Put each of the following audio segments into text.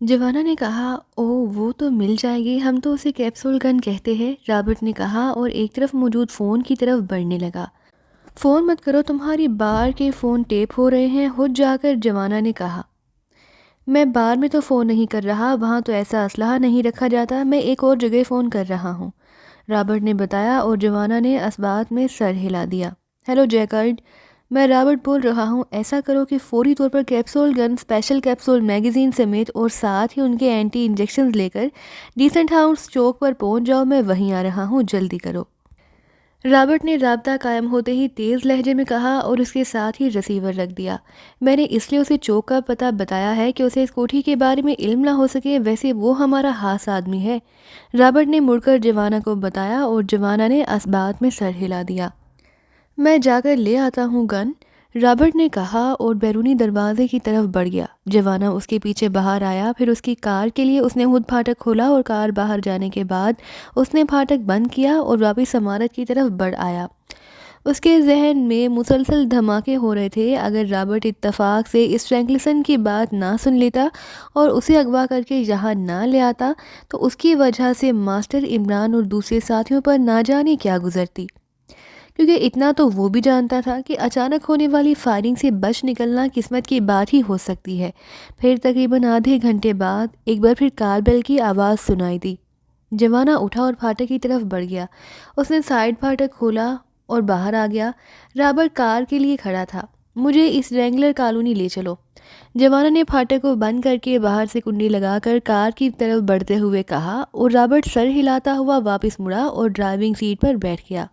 جوانا نے کہا، اوہ وہ تو مل جائے گی، ہم تو اسے کیپسول گن کہتے ہیں، رابرٹ نے کہا اور ایک طرف موجود فون کی طرف بڑھنے لگا۔ فون مت کرو، تمہاری بار کے فون ٹیپ ہو رہے ہیں، ہٹ جا کر جوانا نے کہا۔ میں بار میں تو فون نہیں کر رہا، وہاں تو ایسا اسلحہ نہیں رکھا جاتا، میں ایک اور جگہ فون کر رہا ہوں، رابرٹ نے بتایا اور جوانا نے اثبات میں سر ہلا دیا۔ ہیلو جیکارڈ، میں رابرٹ بول رہا ہوں، ایسا کرو کہ فوری طور پر کیپسول گن، اسپیشل کیپسول میگزین سمیت اور ساتھ ہی ان کے اینٹی انجیکشنز لے کر ڈیسنٹ ہاؤس چوک پر پہنچ جاؤ، میں وہیں آ رہا ہوں، جلدی کرو۔ رابرٹ نے رابطہ قائم ہوتے ہی تیز لہجے میں کہا اور اس کے ساتھ ہی ریسیور رکھ دیا۔ میں نے اس لیے اسے چوک کا پتہ بتایا ہے کہ اسے اس کوٹھی کے بارے میں علم نہ ہو سکے، ویسے وہ ہمارا خاص آدمی ہے، رابرٹ نے مڑ کر جوانا کو بتایا اور جوانا نے اثبات میں سر ہلا دیا۔ میں جا کر لے آتا ہوں گن، رابرٹ نے کہا اور بیرونی دروازے کی طرف بڑھ گیا۔ جوانا اس کے پیچھے باہر آیا، پھر اس کی کار کے لیے اس نے خود پھاٹک کھولا اور کار باہر جانے کے بعد اس نے پھاٹک بند کیا اور واپس عمارت کی طرف بڑھ آیا۔ اس کے ذہن میں مسلسل دھماکے ہو رہے تھے، اگر رابرٹ اتفاق سے اس فرینکلسن کی بات نہ سن لیتا اور اسے اغوا کر کے یہاں نہ لے آتا تو اس کی وجہ سے ماسٹر عمران اور دوسرے ساتھیوں پر نہ جانے کیا گزرتی، کیونکہ اتنا تو وہ بھی جانتا تھا کہ اچانک ہونے والی فائرنگ سے بچ نکلنا قسمت کی بات ہی ہو سکتی ہے۔ پھر تقریباً آدھے گھنٹے بعد ایک بار پھر کار بیل کی آواز سنائی دی۔ جوانا اٹھا اور پھاٹک کی طرف بڑھ گیا، اس نے سائیڈ پھاٹک کھولا اور باہر آ گیا۔ رابرٹ کار کے لیے کھڑا تھا۔ مجھے اس رینگلر کالونی لے چلو، جوانا نے پھاٹک کو بند کر کے باہر سے کنڈی لگا کر کار کی طرف بڑھتے ہوئے کہا اور رابرٹ سر ہلاتا ہوا واپس مڑا اور ڈرائیونگ سیٹ پر بیٹھ گیا۔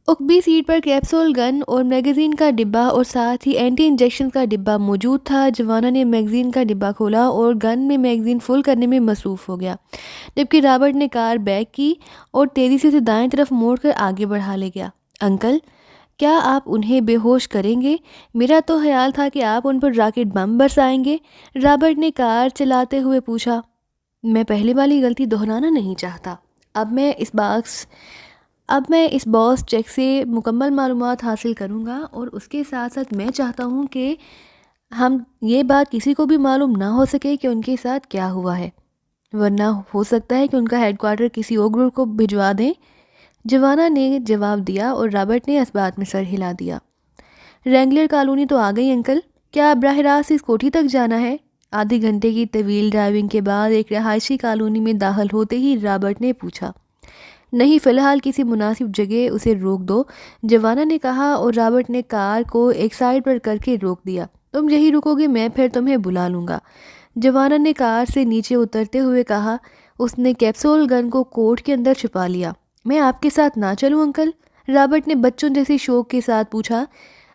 عقبی سیٹ پر کیپسول گن اور میگزین کا ڈبہ اور ساتھ ہی اینٹی انجیکشن کا ڈبہ موجود تھا۔ جوانا نے میگزین کا ڈبہ کھولا اور گن میں میگزین فل کرنے میں مصروف ہو گیا، جبکہ رابرٹ نے کار بیک کی اور تیزی سے اسے دائیں طرف موڑ کر آگے بڑھا لے گیا۔ انکل، کیا آپ انہیں بے ہوش کریں گے؟ میرا تو خیال تھا کہ آپ ان پر راکٹ بم برسائیں گے، رابرٹ نے کار چلاتے ہوئے پوچھا۔ میں پہلے والی غلطی دہرانا نہیں چاہتا۔ اب میں اس باس چیک سے مکمل معلومات حاصل کروں گا اور اس کے ساتھ ساتھ میں چاہتا ہوں کہ ہم یہ بات کسی کو بھی معلوم نہ ہو سکے کہ ان کے ساتھ کیا ہوا ہے، ورنہ ہو سکتا ہے کہ ان کا ہیڈ کوارٹر کسی اور گروپ کو بھجوا دیں، جوانا نے جواب دیا اور رابرٹ نے اس بات میں سر ہلا دیا۔ رینگلر کالونی تو آ گئی انکل، کیا براہ راست اس کوٹھی تک جانا ہے؟ آدھے گھنٹے کی طویل ڈرائیونگ کے بعد ایک رہائشی کالونی میں داخل ہوتے ہی رابرٹ نے پوچھا۔ نہیں، فی الحال کسی مناسب جگہ اسے روک دو، جوانا نے کہا اور رابرٹ نے کار کو ایک سائیڈ پر کر کے روک دیا۔ تم یہی رکو گے، میں پھر تمہیں بلا لوں گا، جوانا نے کار سے نیچے اترتے ہوئے کہا۔ اس نے کیپسول گن کو کوٹ کے اندر چھپا لیا۔ میں آپ کے ساتھ نہ چلوں انکل؟ رابرٹ نے بچوں جیسی شوق کے ساتھ پوچھا۔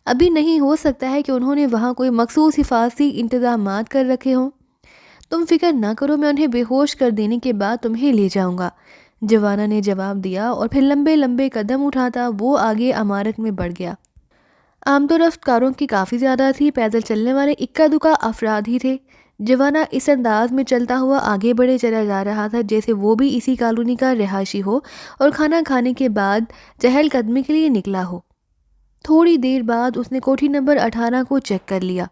ابھی نہیں، ہو سکتا ہے کہ انہوں نے وہاں کوئی مخصوص حفاظتی انتظامات کر رکھے ہوں۔ تم فکر نہ کرو، میں انہیں بے ہوش کر دینے کے بعد تمہیں لے جاؤں گا، جوانا نے جواب دیا اور پھر لمبے لمبے قدم اٹھاتا وہ آگے عمارت میں بڑھ گیا۔ آمد و رفت کاروں کی کافی زیادہ تھی، پیدل چلنے والے اکا دکا افراد ہی تھے۔ جوانا اس انداز میں چلتا ہوا آگے بڑھے چلا جا رہا تھا جیسے وہ بھی اسی کالونی کا رہائشی ہو اور کھانا کھانے کے بعد چہل قدمی کے لیے نکلا ہو۔ تھوڑی دیر بعد اس نے کوٹھی نمبر 18 کو چیک کر لیا۔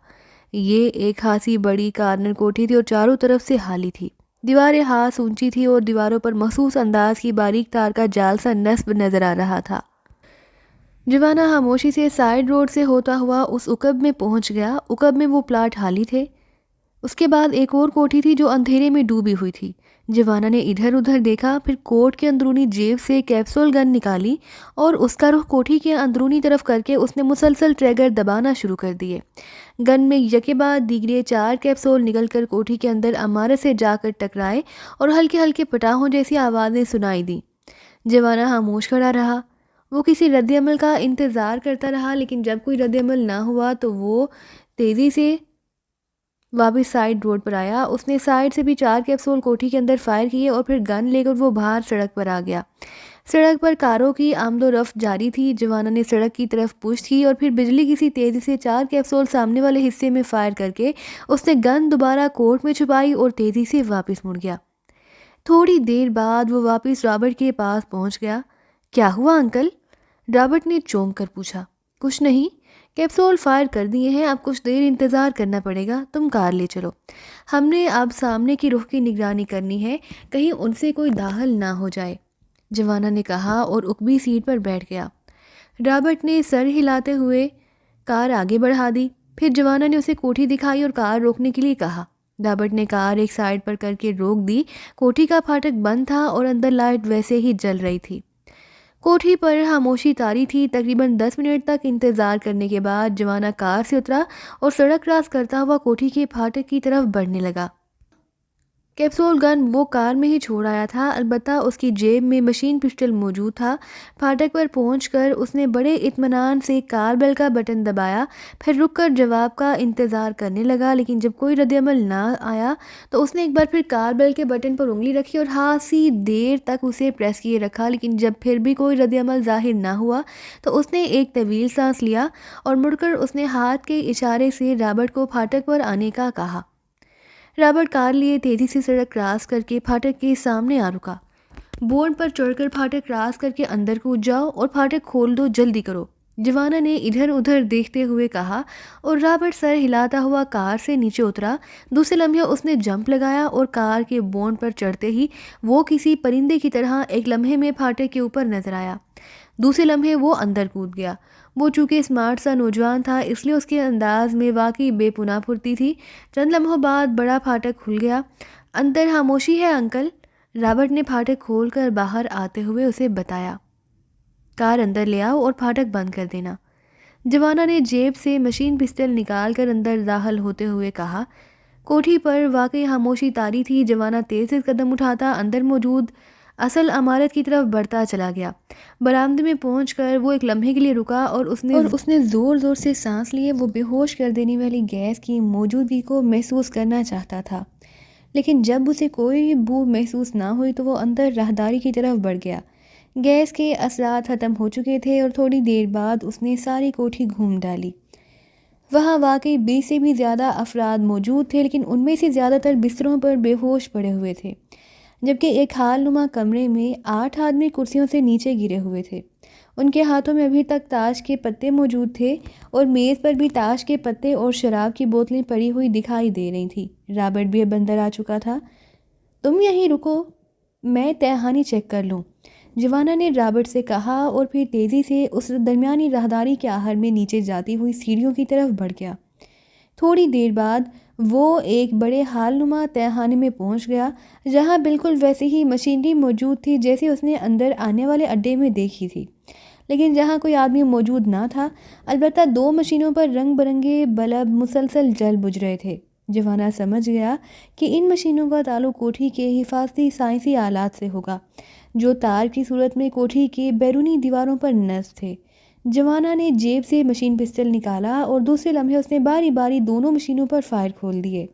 یہ ایک خاصی بڑی کارنر کوٹھی تھی اور چاروں طرف سے خالی تھی۔ دیواریں ہاتھ اونچی تھی اور دیواروں پر مخصوص انداز کی باریک تار کا جال سا نصب نظر آ رہا تھا۔ جوانا خاموشی سے سائیڈ روڈ سے ہوتا ہوا اس عقب میں پہنچ گیا۔ عقب میں وہ پلاٹ خالی تھے۔ اس کے بعد ایک اور کوٹھی تھی جو اندھیرے میں ڈوبی ہوئی تھی۔ جوانا نے ادھر ادھر دیکھا، پھر کوٹ کے اندرونی جیب سے کیپسول گن نکالی اور اس کا رخ کوٹھی کے اندرونی طرف کر کے اس نے مسلسل ٹریگر دبانا شروع کر دیے۔ گن میں یکے بعد دیگرے 4 کیپسول نکل کر کوٹھی کے اندر عمارت سے جا کر ٹکرائے اور ہلکے ہلکے پٹاخوں جیسی آوازیں سنائی دیں۔ جوانا خاموش کھڑا رہا۔ وہ کسی رد عمل کا انتظار کرتا رہا، لیکن جب کوئی رد عمل نہ ہوا تو وہ تیزی سے واپس سائیڈ روڈ پر آیا۔ اس نے سائیڈ سے بھی 4 کیپسول کوٹھی کے اندر فائر کیے اور پھر گن لے کر وہ باہر سڑک پر آ گیا۔ سڑک پر کاروں کی آمد و رفت جاری تھی۔ جوانا نے سڑک کی طرف پشت کی اور پھر بجلی کسی تیزی سے 4 کیپسول سامنے والے حصے میں فائر کر کے اس نے گن دوبارہ کوٹ میں چھپائی اور تیزی سے واپس مڑ گیا۔ تھوڑی دیر بعد وہ واپس رابرٹ کے پاس پہنچ گیا۔ کیا ہوا انکل؟ رابرٹ نے چونک کر پوچھا۔ کچھ نہیں، کیپسول فائر کر دیے ہیں، اب کچھ دیر انتظار کرنا پڑے گا، تم کار لے چلو۔ ہم نے اب سامنے کی رخ کی نگرانی کرنی ہے، کہیں ان سے کوئی داخل نہ ہو جائے، جوانا نے کہا اور اکبی سیٹ پر بیٹھ گیا۔ رابرٹ نے سر ہلاتے ہوئے کار آگے بڑھا دی۔ پھر جوانا نے اسے کوٹھی دکھائی اور کار روکنے کے لیے کہا۔ رابرٹ نے کار ایک سائڈ پر کر کے روک دی۔ کوٹھی کا پھاٹک بند تھا اور اندر لائٹ ویسے ہی جل رہی تھی۔ کوٹھی پر خاموشی طاری تھی۔ تقریباً 10 منٹ تک انتظار کرنے کے بعد جوانا کار سے اترا اور سڑک کراس کرتا ہوا کوٹھی کے پھاٹک کی طرف بڑھنے لگا۔ کیپسول گن وہ کار میں ہی چھوڑ آیا تھا، البتہ اس کی جیب میں مشین پسٹل موجود تھا۔ پھاٹک پر پہنچ کر اس نے بڑے اطمینان سے کار بیل کا بٹن دبایا، پھر رک کر جواب کا انتظار کرنے لگا، لیکن جب کوئی رد عمل نہ آیا تو اس نے ایک بار پھر کار بیل کے بٹن پر انگلی رکھی اور خاصی دیر تک اسے پریس کیے رکھا، لیکن جب پھر بھی کوئی رد عمل ظاہر نہ ہوا تو اس نے ایک طویل سانس لیا اور مڑ کر اس نے ہاتھ کے اشارے سے رابرٹ کو پھاٹک پر آنے کا کہا۔ رابرٹ کار لیے تیزی سے سڑک کراس کر کے پھاٹک کے سامنے آ رکا۔ بورڈ پر چڑھ کر پھاٹک کراس کر کے اندر کود جاؤ اور پھاٹک کھول دو، جلدی کرو، جوانا نے ادھر ادھر دیکھتے ہوئے کہا اور رابرٹ سر ہلاتا ہوا کار سے نیچے اترا۔ دوسرے لمحے اس نے جمپ لگایا اور کار کے بورڈ پر چڑھتے ہی وہ کسی پرندے کی طرح ایک لمحے میں پھاٹک کے اوپر نظر آیا۔ دوسرے لمحے وہ اندر کود گیا۔ وہ چونکہ اسمارٹ سا نوجوان تھا، اس لیے اس کے انداز میں واقعی بے پناہ پھرتی تھی۔ چند لمحوں بعد بڑا پھاٹک کھل گیا۔ اندر خاموشی ہے انکل، رابرٹ نے پھاٹک کھول کر باہر آتے ہوئے اسے بتایا۔ کار اندر لے آؤ اور پھاٹک بند کر دینا، جوانا نے جیب سے مشین پسٹل نکال کر اندر داخل ہوتے ہوئے کہا۔ کوٹھی پر واقعی خاموشی طاری تھی۔ جوانا تیز سے قدم اٹھاتا اندر موجود اصل عمارت کی طرف بڑھتا چلا گیا۔ برآمدے میں پہنچ کر وہ ایک لمحے کے لیے رکا اور اس نے زور زور سے سانس لیے۔ وہ بے ہوش کر دینے والی گیس کی موجودگی کو محسوس کرنا چاہتا تھا، لیکن جب اسے کوئی بو محسوس نہ ہوئی تو وہ اندر راہداری کی طرف بڑھ گیا۔ گیس کے اثرات ختم ہو چکے تھے اور تھوڑی دیر بعد اس نے ساری کوٹھی گھوم ڈالی۔ وہاں واقعی 20 سے بھی زیادہ افراد موجود تھے، لیکن ان میں سے زیادہ تر بستروں پر بے ہوش پڑے ہوئے تھے، جبکہ ایک حال نما کمرے میں 8 آدمی کرسیوں سے نیچے گرے ہوئے تھے۔ ان کے ہاتھوں میں ابھی تک تاش کے پتے موجود تھے اور میز پر بھی تاش کے پتے اور شراب کی بوتلیں پڑی ہوئی دکھائی دے رہی تھیں۔ رابرٹ بھی اب اندر آ چکا تھا۔ تم یہیں رکو، میں تہانی چیک کر لوں، جوانا نے رابرٹ سے کہا اور پھر تیزی سے اس درمیانی راہداری کے آخر میں نیچے جاتی ہوئی سیڑھیوں کی طرف بڑھ گیا۔ تھوڑی دیر بعد وہ ایک بڑے ہال نما تہخانے میں پہنچ گیا، جہاں بالکل ویسے ہی مشینری موجود تھی جیسے اس نے اندر آنے والے اڈے میں دیکھی تھی، لیکن جہاں کوئی آدمی موجود نہ تھا۔ البتہ 2 مشینوں پر رنگ برنگے بلب مسلسل جل بجھ رہے تھے۔ جوانا سمجھ گیا کہ ان مشینوں کا تعلق کوٹھی کے حفاظتی سائنسی آلات سے ہوگا، جو تار کی صورت میں کوٹھی کے بیرونی دیواروں پر نصب تھے۔ جوانا نے جیب سے مشین پسٹل نکالا اور دوسرے لمحے اس نے باری باری دونوں مشینوں پر فائر کھول دیے۔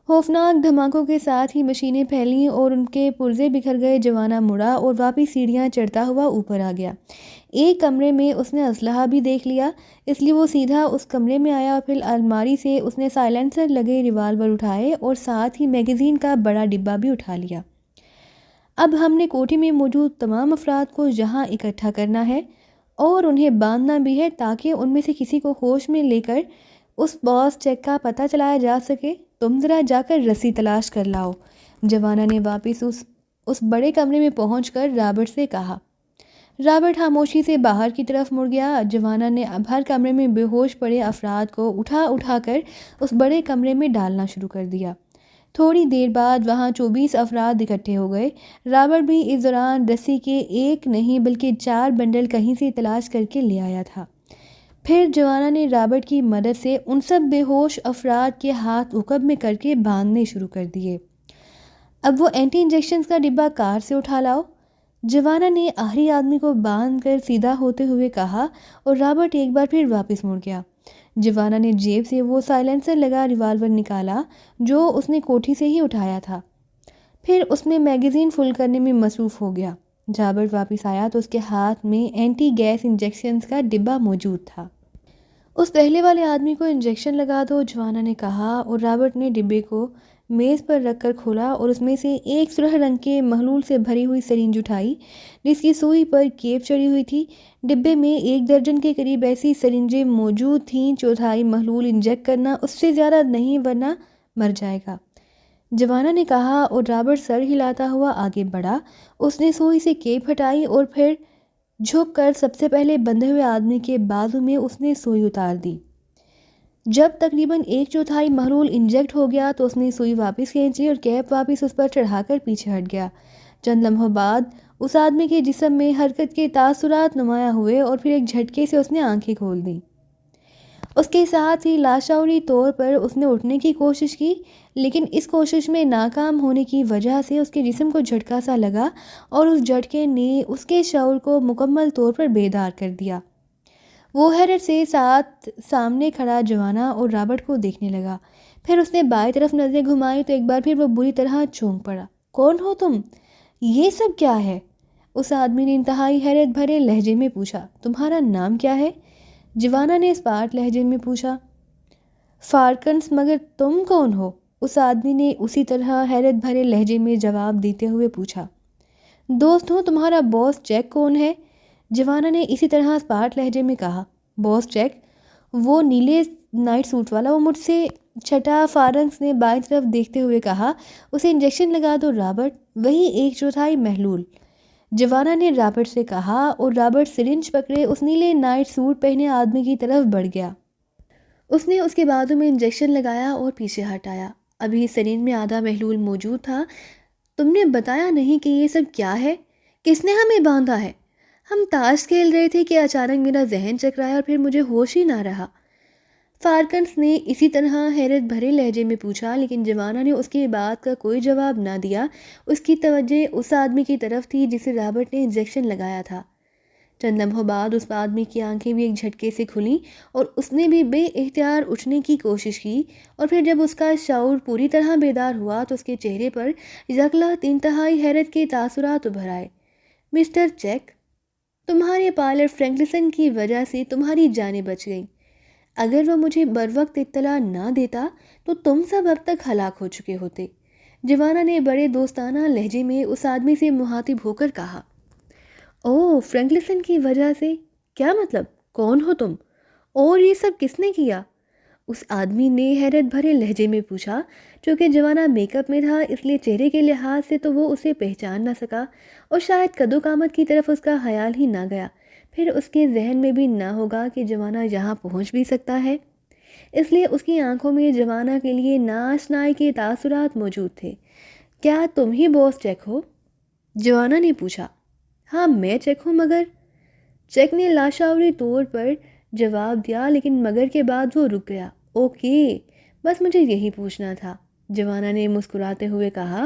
خوفناک دھماکوں کے ساتھ ہی مشینیں پھیلیں اور ان کے پرزے بکھر گئے۔ جوانا مڑا اور واپس سیڑھیاں چڑھتا ہوا اوپر آ گیا۔ ایک کمرے میں اس نے اسلحہ بھی دیکھ لیا، اس لیے وہ سیدھا اس کمرے میں آیا اور پھر الماری سے اس نے سائلنسر لگے ریوالور اٹھائے اور ساتھ ہی میگزین کا بڑا ڈبہ بھی اٹھا لیا۔ اب ہم نے کوٹھی میں موجود تمام افراد کو یہاں اکٹھا کرنا ہے اور انہیں باندھنا بھی ہے تاکہ ان میں سے کسی کو ہوش میں لے کر اس باس چیک کا پتہ چلایا جا سکے۔ تم ذرا جا کر رسی تلاش کر لاؤ، جوانا نے واپس اس بڑے کمرے میں پہنچ کر رابرٹ سے کہا۔ رابرٹ خاموشی سے باہر کی طرف مڑ گیا۔ جوانا نے اب ہر کمرے میں بے ہوش پڑے افراد کو اٹھا اٹھا کر اس بڑے کمرے میں ڈالنا شروع کر دیا۔ تھوڑی دیر بعد وہاں 24 افراد اکٹھے ہو گئے۔ رابرٹ بھی اس دوران رسی کے ایک نہیں بلکہ 4 بنڈل کہیں سے تلاش کر کے لے آیا تھا۔ پھر جوانا نے رابرٹ کی مدد سے ان سب بے ہوش افراد کے ہاتھ عقب میں کر کے باندھنے شروع کر دیے۔ اب وہ اینٹی انجیکشنز کا ڈبہ کار سے اٹھا لاؤ، جوانا نے آخری آدمی کو باندھ کر سیدھا ہوتے ہوئے کہا اور رابرٹ ایک بار پھر واپس مڑ گیا۔ جوانا نے جیب سے وہ سائلنسر لگا ریوالور نکالا جو اس نے کوٹھی سے ہی اٹھایا تھا، پھر اس میں میگزین فل کرنے میں مصروف ہو گیا۔ رابرٹ واپس آیا تو اس کے ہاتھ میں اینٹی گیس انجیکشنز کا ڈبہ موجود تھا۔ اس پہلے والے آدمی کو انجیکشن لگا دو، جوانا نے کہا اور رابرٹ نے ڈبے کو میز پر رکھ کر کھولا اور اس میں سے ایک سرخ رنگ کے محلول سے بھری ہوئی سرنج اٹھائی جس کی سوئی پر کیپ چڑھی ہوئی تھی۔ ڈبے میں 1 درجن کے قریب ایسی سرنجیں موجود تھیں۔ چوتھائی محلول انجیکٹ کرنا، اس سے زیادہ نہیں ورنہ مر جائے گا، جوانا نے کہا اور رابرٹ سر ہلاتا ہوا آگے بڑھا۔ اس نے سوئی سے کیپ ہٹائی اور پھر جھک کر سب سے پہلے بندھے ہوئے آدمی کے بازو میں اس نے سوئی اتار دی۔ جب تقریباً 1/4 محلول انجیکٹ ہو گیا تو اس نے سوئی واپس کھینچ لی اور کیپ واپس اس پر چڑھا کر پیچھے ہٹ گیا۔ چند لمحوں بعد اس آدمی کے جسم میں حرکت کے تاثرات نمایاں ہوئے اور پھر ایک جھٹکے سے اس نے آنکھیں کھول دیں۔ اس کے ساتھ ہی لاشعوری طور پر اس نے اٹھنے کی کوشش کی، لیکن اس کوشش میں ناکام ہونے کی وجہ سے اس کے جسم کو جھٹکا سا لگا اور اس جھٹکے نے اس کے شعور کو مکمل طور پر بیدار کر دیا۔ وہ حیرت سے ساتھ سامنے کھڑا جوانا اور رابرٹ کو دیکھنے لگا۔ پھر اس نے بائیں طرف نظریں گھمائی تو ایک بار پھر وہ بری طرح چونک پڑا۔ کون ہو تم؟ یہ سب کیا ہے؟ اس آدمی نے انتہائی حیرت بھرے لہجے میں پوچھا۔ تمہارا نام کیا ہے؟ جوانا نے اسپارٹ لہجے میں پوچھا۔ فارکنس، مگر تم کون ہو؟ اس آدمی نے اسی طرح حیرت بھرے لہجے میں جواب دیتے ہوئے پوچھا۔ دوست ہوں، تمہارا باس جیک کون ہے؟ جوانا نے اسی طرح اسپارٹ لہجے میں کہا۔ باس جیک؟ وہ نیلے نائٹ سوٹ والا، وہ مجھ سے چھٹا، فارکنس نے بائیں طرف دیکھتے ہوئے کہا۔ اسے انجیکشن لگا دو رابرٹ، وہی 1/4 محلول، جوانا نے رابرٹ سے کہا اور رابرٹ سرنج پکڑے اس نیلے نائٹ سوٹ پہنے آدمی کی طرف بڑھ گیا۔ اس نے اس کے بازو میں انجیکشن لگایا اور پیچھے ہٹایا۔ ابھی سرنج میں آدھا محلول موجود تھا۔ تم نے بتایا نہیں کہ یہ سب کیا ہے؟ کس نے ہمیں باندھا ہے؟ ہم تاش کھیل رہے تھے کہ اچانک میرا ذہن چکرایا اور پھر مجھے ہوش ہی نہ رہا۔ فارکنس نے اسی طرح حیرت بھرے لہجے میں پوچھا، لیکن جوانا نے اس کی بات کا کوئی جواب نہ دیا۔ اس کی توجہ اس آدمی کی طرف تھی جسے رابرٹ نے انجیکشن لگایا تھا۔ چند لمحوں بعد اس آدمی کی آنکھیں بھی ایک جھٹکے سے کھلیں اور اس نے بھی بے اختیار اٹھنے کی کوشش کی، اور پھر جب اس کا شعور پوری طرح بیدار ہوا تو اس کے چہرے پر یکلخت انتہائی حیرت کے تاثرات ابھر آئے۔ مسٹر چیک، تمہارے پائلٹ فرینکلسن کی وجہ سے تمہاری جانیں بچ گئیں۔ اگر وہ مجھے بروقت اطلاع نہ دیتا تو تم سب اب تک ہلاک ہو چکے ہوتے، جوانا نے بڑے دوستانہ لہجے میں اس آدمی سے مخاطب ہو کر کہا۔ اوہ، فرینکلسن کی وجہ سے؟ کیا مطلب؟ کون ہو تم؟ اور یہ سب کس نے کیا؟ اس آدمی نے حیرت بھرے لہجے میں پوچھا۔ چونکہ جوانا میک اپ میں تھا اس لیے چہرے کے لحاظ سے تو وہ اسے پہچان نہ سکا، اور شاید قد و قامت کی طرف اس کا خیال ہی نہ گیا۔ پھر اس کے ذہن میں بھی نہ ہوگا کہ جوانا یہاں پہنچ بھی سکتا ہے، اس لیے اس کی آنکھوں میں جوانا کے لیے ناآشنائی کے تاثرات موجود تھے۔ کیا تم ہی باس چیک ہو؟ جوانا نے پوچھا۔ ہاں، میں چیک ہوں، مگر؟ چیک نے لاشعوری طور پر جواب دیا، لیکن مگر کے بعد وہ رک گیا۔ اوکے، بس مجھے یہی پوچھنا تھا، جوانا نے مسکراتے ہوئے کہا،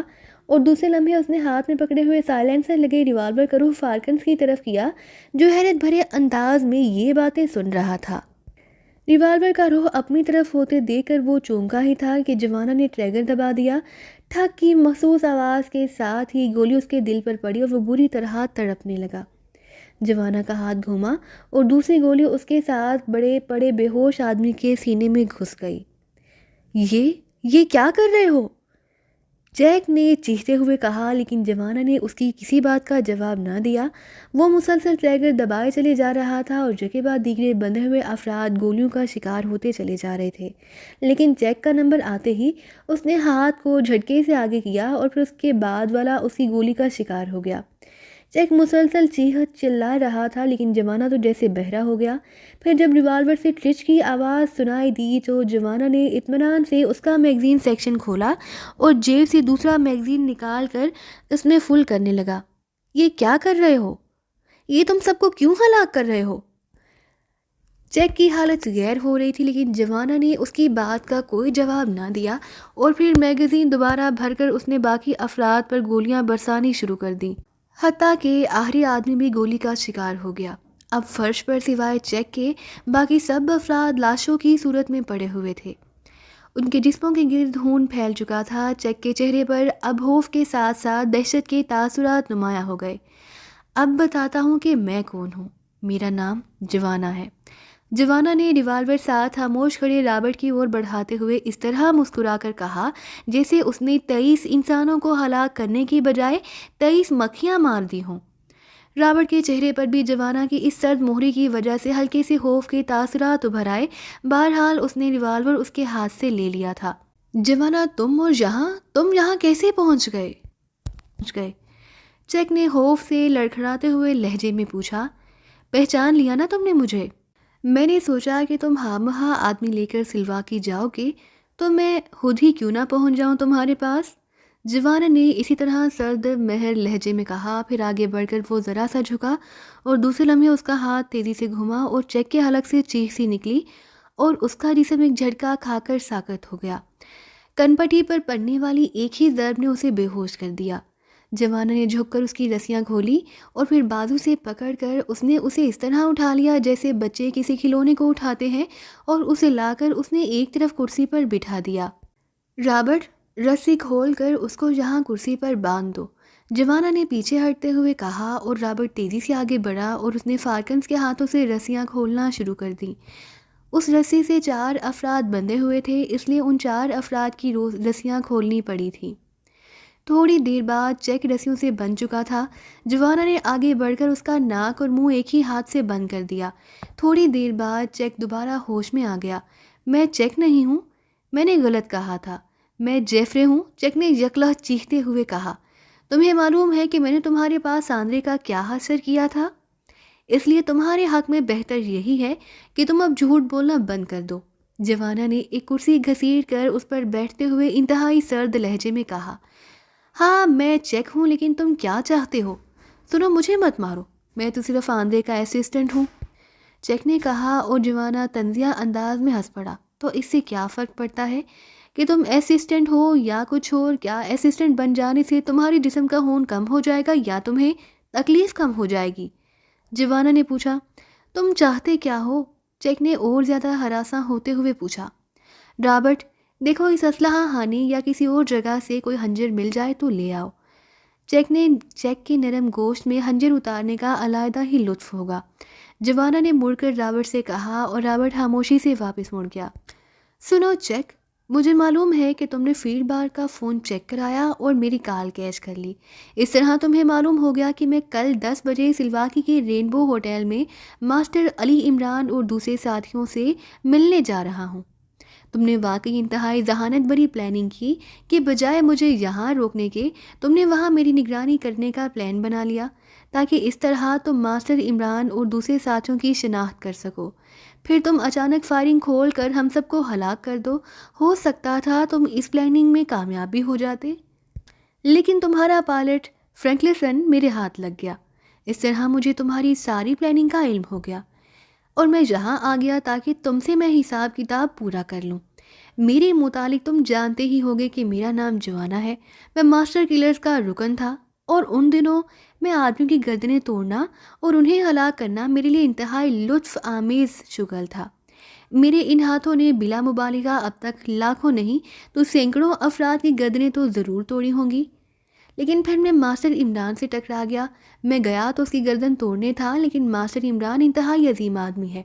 اور دوسرے لمحے اس نے ہاتھ میں پکڑے ہوئے سائلنسر لگے ریوالور کا رخ فارکنس کی طرف کیا، جو حیرت بھرے انداز میں یہ باتیں سن رہا تھا۔ ریوالور کا رخ اپنی طرف ہوتے دیکھ کر وہ چونکا ہی تھا کہ جوانا نے ٹریگر دبا دیا۔ ٹھک کی مخصوص آواز کے ساتھ ہی گولی اس کے دل پر پڑی اور وہ بری طرح تڑپنے لگا۔ جوانا کا ہاتھ گھوما اور دوسری گولی اس کے ساتھ بڑے پڑے بے ہوش آدمی کے سینے میں گھس گئی۔ یہ کیا کر رہے ہو؟ جیک نے چیختے ہوئے کہا، لیکن جوانا نے اس کی کسی بات کا جواب نہ دیا۔ وہ مسلسل ٹریگر دبائے چلے جا رہا تھا اور جگہ بعد دیگرے بندھے ہوئے افراد گولیوں کا شکار ہوتے چلے جا رہے تھے، لیکن جیک کا نمبر آتے ہی اس نے ہاتھ کو جھٹکے سے آگے کیا اور پھر اس کے بعد والا اس کی گولی کا شکار ہو گیا۔ جیک مسلسل چلا رہا تھا، لیکن جوانا تو جیسے بہرا ہو گیا۔ پھر جب ریوالور سے ٹچ کی آواز سنائی دی تو جوانا نے اطمینان سے اس کا میگزین سیکشن کھولا اور جیب سے دوسرا میگزین نکال کر اس میں فل کرنے لگا۔ یہ کیا کر رہے ہو؟ یہ تم سب کو کیوں ہلاک کر رہے ہو؟ جیک کی حالت غیر ہو رہی تھی، لیکن جوانا نے اس کی بات کا کوئی جواب نہ دیا اور پھر میگزین دوبارہ بھر کر اس نے باقی افراد پر گولیاں برسانی شروع کر دیں، حتیٰ کہ آخری آدمی بھی گولی کا شکار ہو گیا۔ اب فرش پر سوائے چیک کے باقی سب افراد لاشوں کی صورت میں پڑے ہوئے تھے۔ ان کے جسموں کے گرد خون پھیل چکا تھا۔ چیک کے چہرے پر اب خوف کے ساتھ ساتھ دہشت کے تاثرات نمایاں ہو گئے۔ اب بتاتا ہوں کہ میں کون ہوں۔ میرا نام جوانا ہے۔ جوانا نے ریوالور ساتھ خاموش کھڑے رابرٹ کی اور بڑھاتے ہوئے اس طرح مسکرا کر کہا جیسے اس نے 23 انسانوں کو ہلاک کرنے کی بجائے 23 مکھیاں مار دی ہوں۔ رابرٹ کے چہرے پر بھی جوانا کی اس سرد مہری کی وجہ سے ہلکے سے خوف کے تاثرات ابھر آئے۔ بہرحال اس نے ریوالور اس کے ہاتھ سے لے لیا تھا۔ جوانا، تم یہاں کیسے پہنچ گئے؟ چیک نے خوف سے لڑکھڑاتے ہوئے لہجے میں پوچھا۔ پہچان لیا نا تم نے مجھے؟ میں نے سوچا کہ تم ہامہا آدمی لے کر سلواکی جاؤ گے تو میں خود ہی کیوں نہ پہنچ جاؤں تمہارے پاس۔ جوانا نے اسی طرح سرد مہر لہجے میں کہا، پھر آگے بڑھ کر وہ ذرا سا جھکا اور دوسرے لمحے اس کا ہاتھ تیزی سے گھما اور چیک کے حلق سے چیخ سی نکلی اور اس کا جسم ایک جھٹکا کھا کر ساکت ہو گیا۔ کنپٹی پر پڑنے والی ایک ہی ضرب نے اسے بے ہوش کر دیا۔ جوانا نے جھک کر اس کی رسیاں کھولی اور پھر بازو سے پکڑ کر اس نے اسے اس طرح اٹھا لیا جیسے بچے کسی کھلونے کو اٹھاتے ہیں، اور اسے لا کر اس نے ایک طرف کرسی پر بٹھا دیا۔ رابرٹ، رسی کھول کر اس کو یہاں کرسی پر باندھ دو، جوانا نے پیچھے ہٹتے ہوئے کہا، اور رابرٹ تیزی سے آگے بڑھا اور اس نے فارکنس کے ہاتھوں سے رسیاں کھولنا شروع کر دیں۔ اس رسی سے 4 افراد بندھے ہوئے تھے، اس لیے ان 4 افراد کی رسیاں کھولنی پڑی تھیں۔ تھوڑی دیر بعد چیک رسیوں سے بند چکا تھا۔ جوانا نے آگے بڑھ کر اس کا ناک اور منہ ایک ہی ہاتھ سے بند کر دیا۔ تھوڑی دیر بعد چیک دوبارہ ہوش میں آ گیا۔ میں چیک نہیں ہوں، میں نے غلط کہا تھا، میں جیفرے ہوں، چیک نے یکلخت چیختے ہوئے کہا۔ تمہیں معلوم ہے کہ میں نے تمہارے پاس آندرے کا کیا حسر کیا تھا؟ اس لیے تمہارے حق میں بہتر یہی ہے کہ تم اب جھوٹ بولنا بند کر دو، جوانا نے ایک کرسی گھسیٹ کر اس پر بیٹھتے ہوئے انتہائی سرد لہجے میں کہا۔ ہاں میں چیک ہوں، لیکن تم کیا چاہتے ہو؟ سنو، مجھے مت مارو، میں تو صرف آندرے کا اسسٹنٹ ہوں، چیک نے کہا، اور جوانا طنزیہ انداز میں ہنس پڑا۔ تو اس سے کیا فرق پڑتا ہے کہ تم اسسٹنٹ ہو یا کچھ اور؟ کیا اسسٹنٹ بن جانے سے تمہاری جسم کا خون کم ہو جائے گا یا تمہیں تکلیف کم ہو جائے گی؟ جوانا نے پوچھا۔ تم چاہتے کیا ہو؟ چیک نے اور زیادہ ہراساں ہوتے ہوئے پوچھا۔ رابرٹ، دیکھو، اس اسلحہ خانے یا کسی اور جگہ سے کوئی خنجر مل جائے تو لے آؤ۔ چیک کے نرم گوشت میں خنجر اتارنے کا علیحدہ ہی لطف ہوگا، جوانا نے مڑ کر رابرٹ سے کہا، اور رابرٹ خاموشی سے واپس مڑ گیا۔ سنو چیک، مجھے معلوم ہے کہ تم نے فیلڈ بار کا فون چیک کرایا اور میری کال کیچ کر لی۔ اس طرح تمہیں معلوم ہو گیا کہ میں کل 10 بجے سلواکی کے رینبو ہوٹل میں ماسٹر علی عمران اور دوسرے ساتھیوں سے ملنے جا رہا ہوں۔ تم نے واقعی انتہائی ذہانت بری پلاننگ کی کہ بجائے مجھے یہاں روکنے کے تم نے وہاں میری نگرانی کرنے کا پلان بنا لیا، تاکہ اس طرح تم ماسٹر عمران اور دوسرے ساتھیوں کی شناخت کر سکو۔ پھر تم اچانک فائرنگ کھول کر ہم سب کو ہلاک کر دو۔ ہو سکتا تھا تم اس پلاننگ میں کامیاب بھی ہو جاتے، لیکن تمہارا پائلٹ فرینکلسن میرے ہاتھ لگ گیا۔ اس طرح مجھے تمہاری ساری پلاننگ کا علم ہو گیا، اور میں یہاں آ گیا تاکہ تم سے میں حساب کتاب پورا کر لوں۔ میرے متعلق تم جانتے ہی ہوگے کہ میرا نام جوانا ہے، میں ماسٹر کلرز کا رکن تھا، اور ان دنوں میں آدمیوں کی گردنیں توڑنا اور انہیں ہلاک کرنا میرے لیے انتہائی لطف آمیز شغل تھا۔ میرے ان ہاتھوں نے بلا مبالغہ اب تک لاکھوں نہیں تو سینکڑوں افراد کی گردنیں تو ضرور توڑی ہوں گی، لیکن پھر میں ماسٹر عمران سے ٹکرا گیا۔ میں گیا تو اس کی گردن توڑنے تھا، لیکن ماسٹر عمران انتہائی عظیم آدمی ہے۔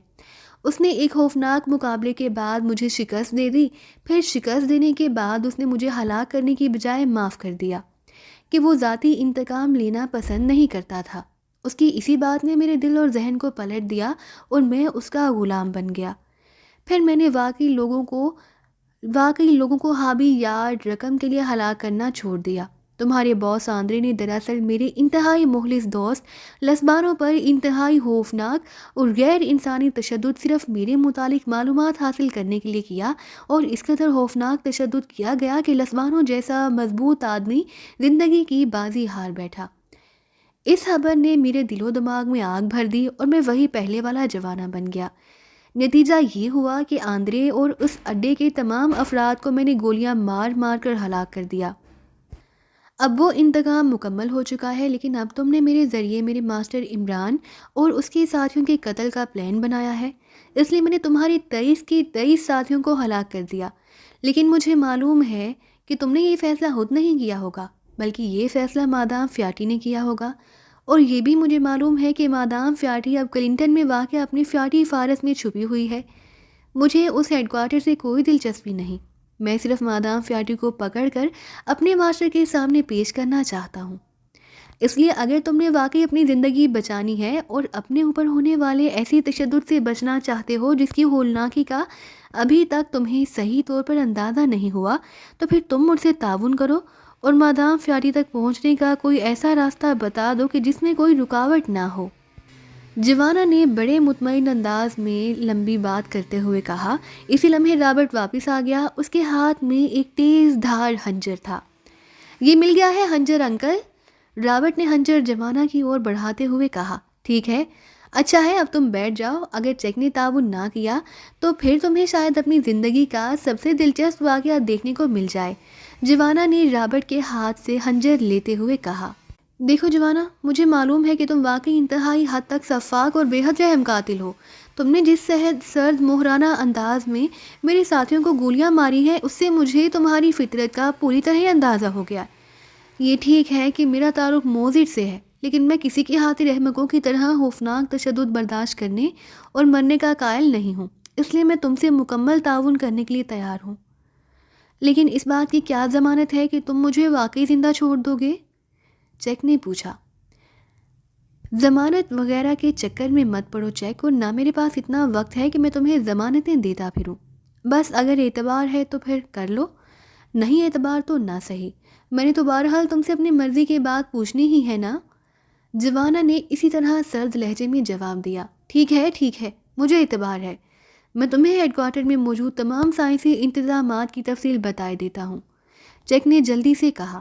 اس نے ایک خوفناک مقابلے کے بعد مجھے شکست دے دی، پھر شکست دینے کے بعد اس نے مجھے ہلاک کرنے کی بجائے معاف کر دیا کہ وہ ذاتی انتقام لینا پسند نہیں کرتا تھا۔ اس کی اسی بات نے میرے دل اور ذہن کو پلٹ دیا اور میں اس کا غلام بن گیا۔ پھر میں نے واقعی لوگوں کو ہابی یارڈ رقم کے لیے ہلاک کرنا چھوڑ دیا۔ تمہارے باس آندرے نے دراصل میرے انتہائی مخلص دوست لسبانوں پر انتہائی خوفناک اور غیر انسانی تشدد صرف میرے متعلق معلومات حاصل کرنے کے لیے کیا، اور اس قدر خوفناک تشدد کیا گیا کہ لسبانوں جیسا مضبوط آدمی زندگی کی بازی ہار بیٹھا۔ اس خبر نے میرے دل و دماغ میں آگ بھر دی اور میں وہی پہلے والا جوانا بن گیا۔ نتیجہ یہ ہوا کہ آندرے اور اس اڈے کے تمام افراد کو میں نے گولیاں مار مار کر ہلاک کر دیا۔ اب وہ انتقام مکمل ہو چکا ہے، لیکن اب تم نے میرے ذریعے میرے ماسٹر عمران اور اس کے ساتھیوں کے قتل کا پلان بنایا ہے، اس لیے میں نے تمہارے 23 کے 23 ساتھیوں کو ہلاک کر دیا۔ لیکن مجھے معلوم ہے کہ تم نے یہ فیصلہ خود نہیں کیا ہوگا، بلکہ یہ فیصلہ مادام فیاٹی نے کیا ہوگا، اور یہ بھی مجھے معلوم ہے کہ مادام فیاٹی اب کلنٹن میں واقع اپنے فیاٹی فارس میں چھپی ہوئی ہے۔ مجھے اس ہیڈ کوارٹر سے کوئی دلچسپی نہیں، میں صرف مادام فیاٹی کو پکڑ کر اپنے معاشرے کے سامنے پیش کرنا چاہتا ہوں۔ اس لیے اگر تم نے واقعی اپنی زندگی بچانی ہے اور اپنے اوپر ہونے والے ایسی تشدد سے بچنا چاہتے ہو جس کی ہولناکی کا ابھی تک تمہیں صحیح طور پر اندازہ نہیں ہوا، تو پھر تم مجھ سے تعاون کرو اور مادام فیاٹی تک پہنچنے کا کوئی ایسا راستہ بتا دو کہ جس میں کوئی رکاوٹ نہ ہو۔ جوانا نے بڑے مطمئن انداز میں لمبی بات کرتے ہوئے کہا۔ اسی لمحے رابرٹ واپس آ گیا، اس کے ہاتھ میں ایک تیز دھار خنجر تھا۔ یہ مل گیا ہے خنجر انکل، رابرٹ نے خنجر جوانا کی اور بڑھاتے ہوئے کہا۔ ٹھیک ہے، اچھا ہے، اب تم بیٹھ جاؤ۔ اگر چیک نے تعاون نہ کیا تو پھر تمہیں شاید اپنی زندگی کا سب سے دلچسپ واقعہ دیکھنے کو مل جائے۔ جوانا نے رابرٹ کے ہاتھ سے خنجر لیتے ہوئے کہا۔ دیکھو جوانا، مجھے معلوم ہے کہ تم واقعی انتہائی حد تک شفاق اور بے حد رحم قاتل ہو۔ تم نے جس سرد مہرانہ انداز میں میرے ساتھیوں کو گولیاں ماری ہیں، اس سے مجھے تمہاری فطرت کا پوری طرح اندازہ ہو گیا۔ یہ ٹھیک ہے کہ میرا تعلق موزٹ سے ہے، لیکن میں کسی کے ہاتھ احمقوں کی طرح خوفناک تشدد برداشت کرنے اور مرنے کا قائل نہیں ہوں، اس لیے میں تم سے مکمل تعاون کرنے کے لیے تیار ہوں۔ لیکن اس بات کی کیا ضمانت ہے کہ تم مجھے واقعی زندہ چھوڑ دو گے؟ چیک نے پوچھا۔ ضمانت وغیرہ کے چکر میں مت پڑو چیک، اور نہ میرے پاس اتنا وقت ہے کہ میں تمہیں ضمانتیں دیتا پھروں۔ بس اگر اعتبار ہے تو پھر کر لو، نہیں اعتبار تو نہ صحیح۔ میں نے تو بہرحال تم سے اپنی مرضی کی بات پوچھنی ہی ہے نا؟ جوانا نے اسی طرح سرد لہجے میں جواب دیا۔ ٹھیک ہے، مجھے اعتبار ہے۔ میں تمہیں ہیڈ کوارٹر میں موجود تمام سائنسی انتظامات کی تفصیل بتائے دیتا ہوں، چیک نے جلدی سے کہا۔